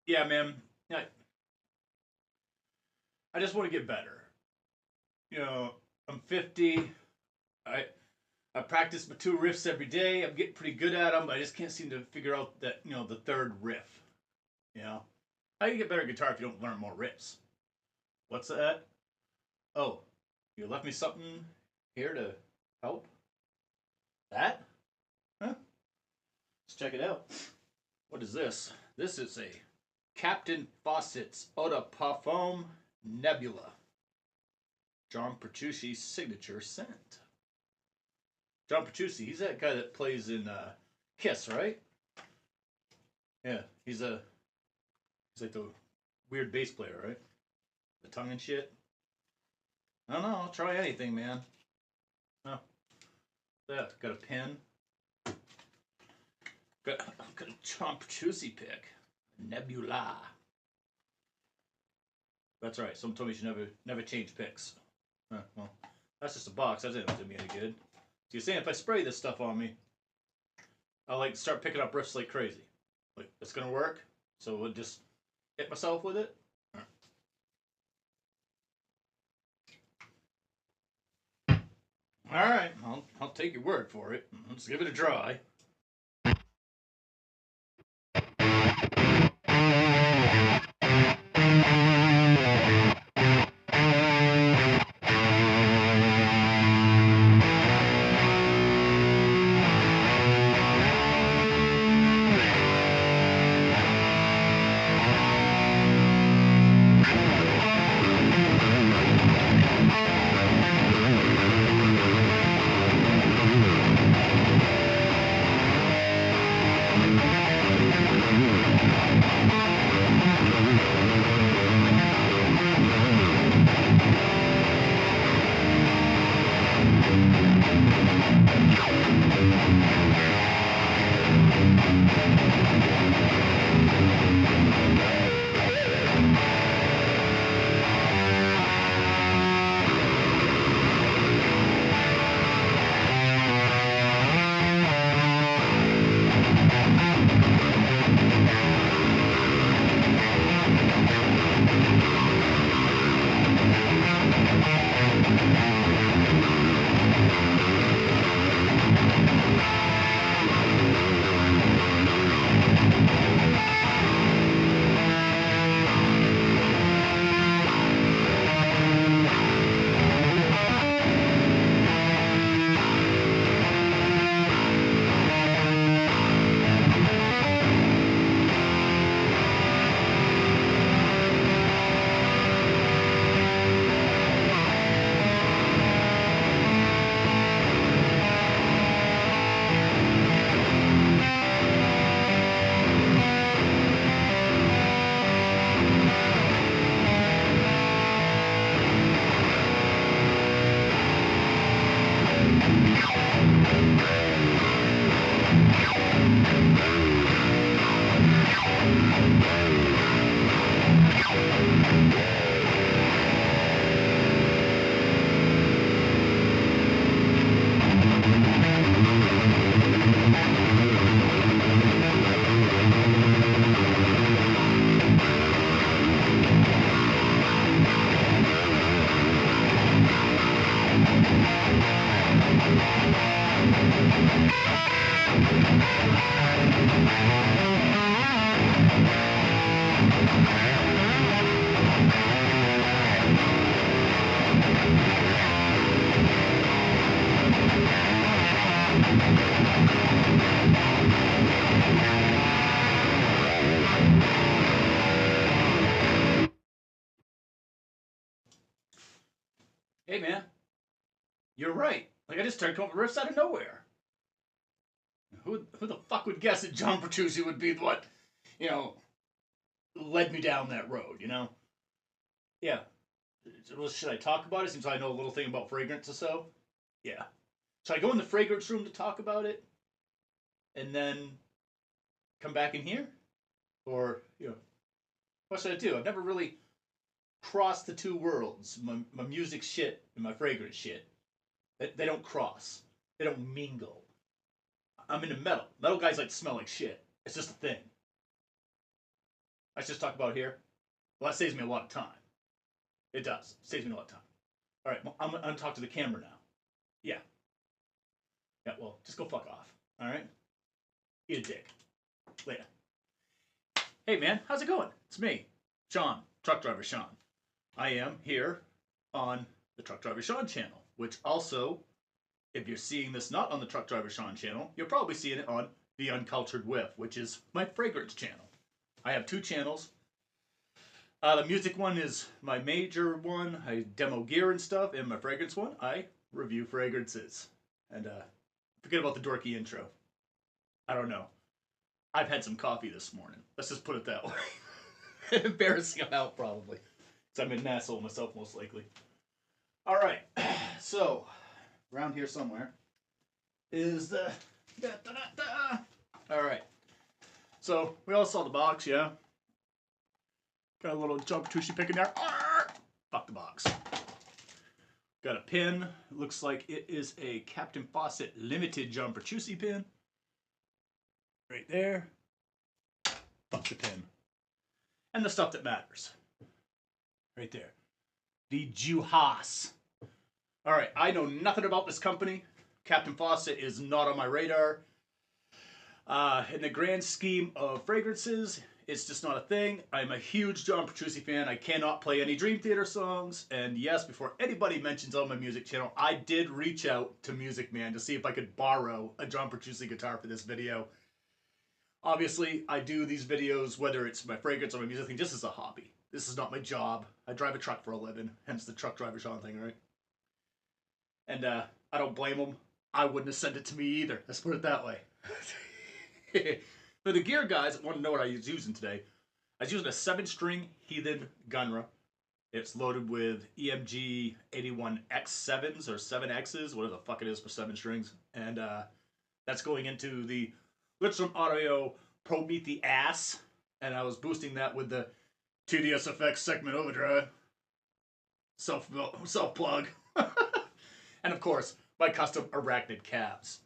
Yeah, man. I, I just want to get better. You know, I'm 50. I I practice my two riffs every day. I'm getting pretty good at them, but I just can't seem to figure out that the third riff. You know, how do you get better at guitar if you don't learn more riffs? What's that? Oh, you left me something here to help. That? Huh? Let's check it out. What is this? This is a Captain Fawcett's Eau de Parfum Nebula. John Petrucci's signature scent. John Petrucci, he's that guy that plays in Kiss, right? Yeah, he's like the weird bass player, right? The tongue and shit. I don't know. I'll try anything, man. Oh, that got a pen. Got a John Petrucci pick. Nebula. That's right. Someone told me you should never change picks. Well, that's just a box. That didn't do me any good. So you're saying if I spray this stuff on me, I'll like start picking up riffs like crazy. Like it's gonna work. So we'll just hit myself with it. All right, I'll take your word for it. Let's give it a try. Hey man, you're right. Like I just started coming up with riffs out of nowhere. Who the fuck would guess that John Petrucci would be what, you know, led me down that road, you know? Yeah. Well, should I talk about it since I know a little thing about fragrance or so? Yeah. Should I go in the fragrance room to talk about it and then come back in here? Or, what should I do? I've never really crossed the two worlds, my music shit and my fragrance shit. They don't cross, they don't mingle. I'm into metal. Metal guys like to smell like shit. It's just a thing. I should just talk about here. Well, that saves me a lot of time. It does. It saves me a lot of time. All right, I'm gonna talk to the camera now. Yeah. Yeah. Well, just go fuck off. All right. Eat a dick. Later. Hey man, how's it going? It's me, Sean, Truck Driver Sean. I am here on the Truck Driver Sean channel, which also, if you're seeing this not on the Truck Driver Sean channel, you're probably seeing it on the Uncultured Whiff, which is my fragrance channel. I have two channels. The music one is my major one. I demo gear and stuff, and my fragrance one, I review fragrances. And forget about the dorky intro. I don't know. I've had some coffee this morning. Let's just put it that way. Embarrassing amount, probably. Because I'm an asshole myself, most likely. All right. So, around here somewhere is the... All right. So, we all saw the box, yeah? Got a little John Petrucci pick in there. Fuck the box. Got a pin. It looks like it is a Captain Fawcett limited John Petrucci pin. Right there. Fuck the pin. And the stuff that matters. Right there. The Juhas. Alright, I know nothing about this company. Captain Fawcett is not on my radar. In the grand scheme of fragrances, it's just not a thing. I'm a huge John Petrucci fan. I cannot play any Dream Theater songs. And yes, before anybody mentions on my music channel, I did reach out to Music Man to see if I could borrow a John Petrucci guitar for this video. Obviously, I do these videos, whether it's my fragrance or my music thing, just as a hobby. This is not my job. I drive a truck for a living, hence the Truck Driver Sean thing, right? And I don't blame him. I wouldn't have sent it to me either. Let's put it that way. For the gear guys that want to know what I was using today, I was using a 7-string Heathen Gungnir. It's loaded with EMG 81X7s or 7Xs, whatever the fuck it is for 7 strings. And that's going into the Litron Audio Pro Meet the Ass. And I was boosting that with the TDS Effects Segment Overdrive. Self-plug. And of course, my custom arachnid cabs.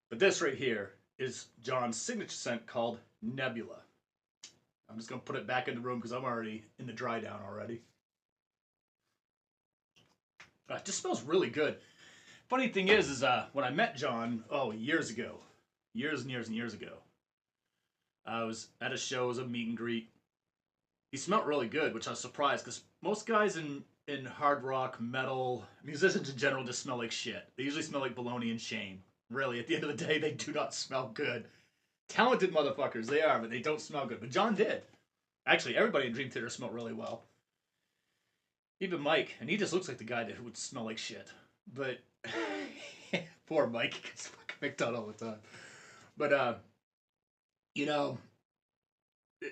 But this right here is John's signature scent called Nebula. I'm just going to put it back in the room because I'm already in the dry down already. It just smells really good. Funny thing is when I met John, years ago, years and years and years ago, I was at a show, it was a meet and greet. He smelled really good, which I was surprised because most guys in hard rock, metal, musicians in general just smell like shit. They usually smell like baloney and shame. Really, at the end of the day, they do not smell good. Talented motherfuckers, they are, but they don't smell good. But John did. Actually, everybody in Dream Theater smelled really well. Even Mike, and he just looks like the guy that would smell like shit. But, poor Mike, he gets fucking picked on all the time. But, you know,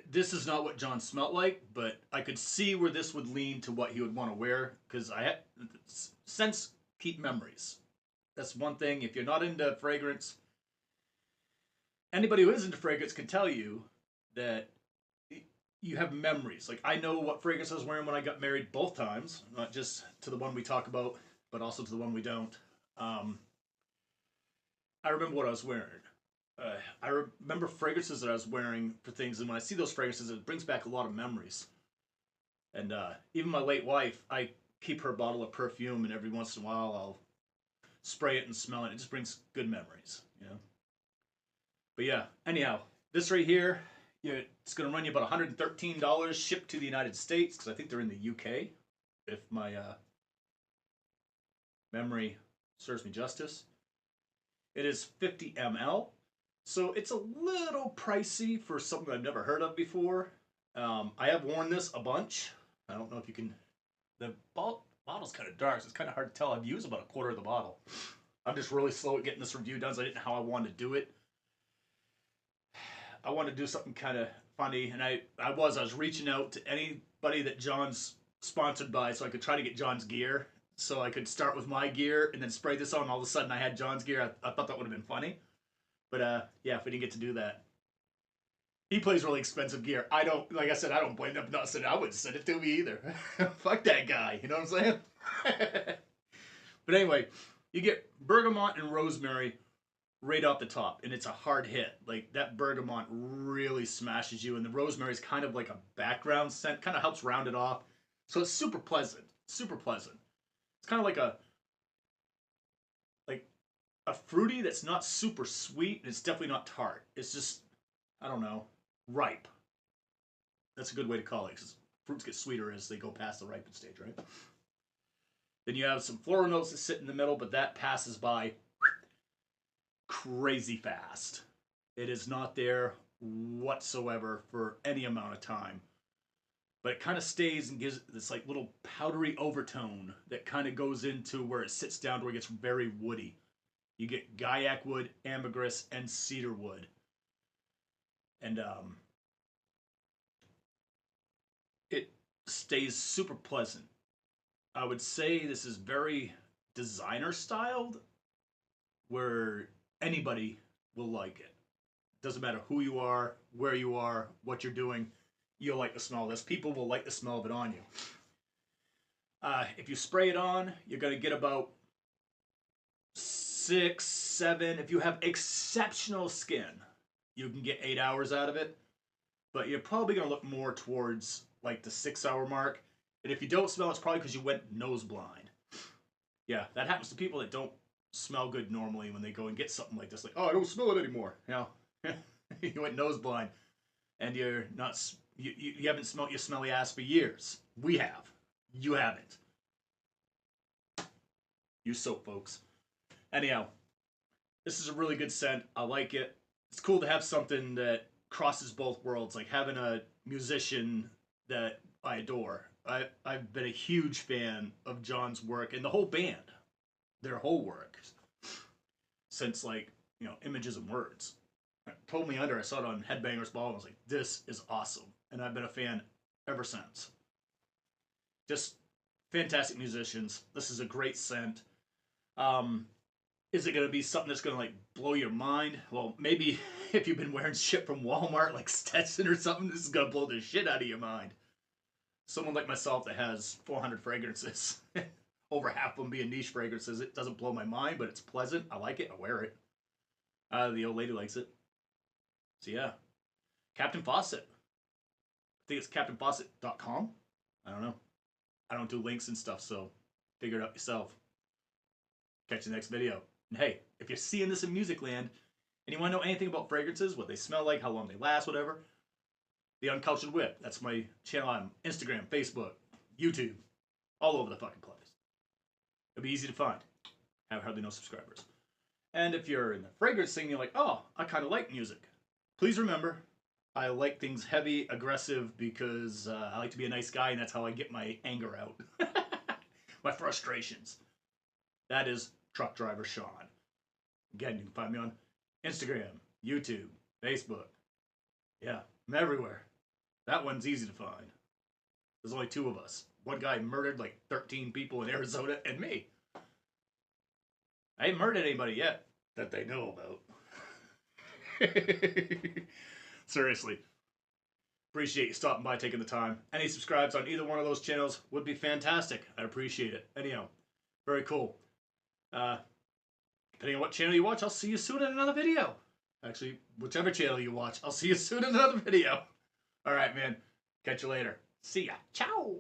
this is not what John smelled like, but I could see where this would lean to what he would want to wear, because scents keep memories. That's one thing. If you're not into fragrance, anybody who is into fragrance can tell you that you have memories. Like, I know what fragrance I was wearing when I got married both times, not just to the one we talk about, but also to the one we don't. I remember what I was wearing. I remember fragrances that I was wearing for things, and when I see those fragrances, it brings back a lot of memories. And even my late wife, I keep her bottle of perfume, and every once in a while I'll spray it and smell it. It just brings good memories, you know. But yeah, anyhow, this right here, it's going to run you about $113 shipped to the United States, because I think they're in the UK, if my memory serves me justice. It is 50 ml, so it's a little pricey for something I've never heard of before. I have worn this a bunch. I don't know if you can... The bottle's kind of dark, so it's kind of hard to tell. I've used about a quarter of the bottle. I'm just really slow at getting this review done, so I didn't know how I wanted to do it. I wanted to do something kind of funny, and I was reaching out to anybody that John's sponsored by, so I could try to get John's gear, so I could start with my gear and then spray this on, and all of a sudden I had John's gear. I thought that would have been funny. But yeah, if we didn't get to do that. He plays really expensive gear. I don't, like I said, I don't blame him not sending it. I wouldn't send it to me either. Fuck that guy, you know what I'm saying? But anyway, you get bergamot and rosemary right off the top, and it's a hard hit. Like that bergamot really smashes you, and the rosemary is kind of like a background scent, kind of helps round it off. So it's super pleasant, super pleasant. It's kind of like a fruity that's not super sweet, and it's definitely not tart. It's just, I don't know, ripe. That's a good way to call it, because fruits get sweeter as they go past the ripen stage, right? Then you have some floral notes that sit in the middle, but that passes by crazy fast. It is not there whatsoever for any amount of time. But it kind of stays and gives this like little powdery overtone that kind of goes into where it sits down to where it gets very woody. You get guaiac wood, ambergris, and cedar wood. And it stays super pleasant. I would say this is very designer styled, where anybody will like it. Doesn't matter who you are, where you are, what you're doing, you'll like the smell of this. People will like the smell of it on you. If you spray it on, you're going to get about 6, 7. If you have exceptional skin, you can get 8 hours out of it. But you're probably going to look more towards like the 6-hour mark. And if you don't smell, it's probably because you went nose blind. Yeah, that happens to people that don't smell good normally when they go and get something like this. Like, oh, I don't smell it anymore. You know, you went nose blind, and you're not. You haven't smelled your smelly ass for years. We have. You haven't. You soap, folks. Anyhow, this is a really good scent. I like it. It's cool to have something that crosses both worlds, like having a musician that I adore. I've been a huge fan of John's work and the whole band, their whole work, since like, you know, Images and Words. It told me under. I saw it on Headbangers Ball and I was like, this is awesome. And I've been a fan ever since. Just fantastic musicians. This is a great scent. Is it going to be something that's going to like blow your mind? Well, maybe if you've been wearing shit from Walmart like Stetson or something, this is going to blow the shit out of your mind. Someone like myself that has 400 fragrances, over half of them being niche fragrances, it doesn't blow my mind, but it's pleasant. I like it. I wear it. The old lady likes it. So yeah. Captain Fawcett. I think it's captainfawcett.com. I don't know. I don't do links and stuff, so figure it out yourself. Catch you next video. And hey, if you're seeing this in Music Land, and you want to know anything about fragrances, what they smell like, how long they last, whatever, The Uncultured Whip. That's my channel on Instagram, Facebook, YouTube, all over the fucking place. It'll be easy to find. I have hardly no subscribers. And if you're in the fragrance thing, you're like, oh, I kind of like music. Please remember, I like things heavy, aggressive, because I like to be a nice guy, and that's how I get my anger out. My frustrations. That is Truck Driver Sean. Again, you can find me on Instagram, YouTube, Facebook. Yeah, I'm everywhere. That one's easy to find. There's only 2 of us. One guy murdered like 13 people in Arizona, and me. I ain't murdered anybody yet that they know about. Seriously. Appreciate you stopping by, taking the time. Any subscribes on either one of those channels would be fantastic. I'd appreciate it. Anyhow, very cool. Depending on what channel you watch, I'll see you soon in another video. Actually, whichever channel you watch, I'll see you soon in another video. All right, man. Catch you later. See ya. Ciao.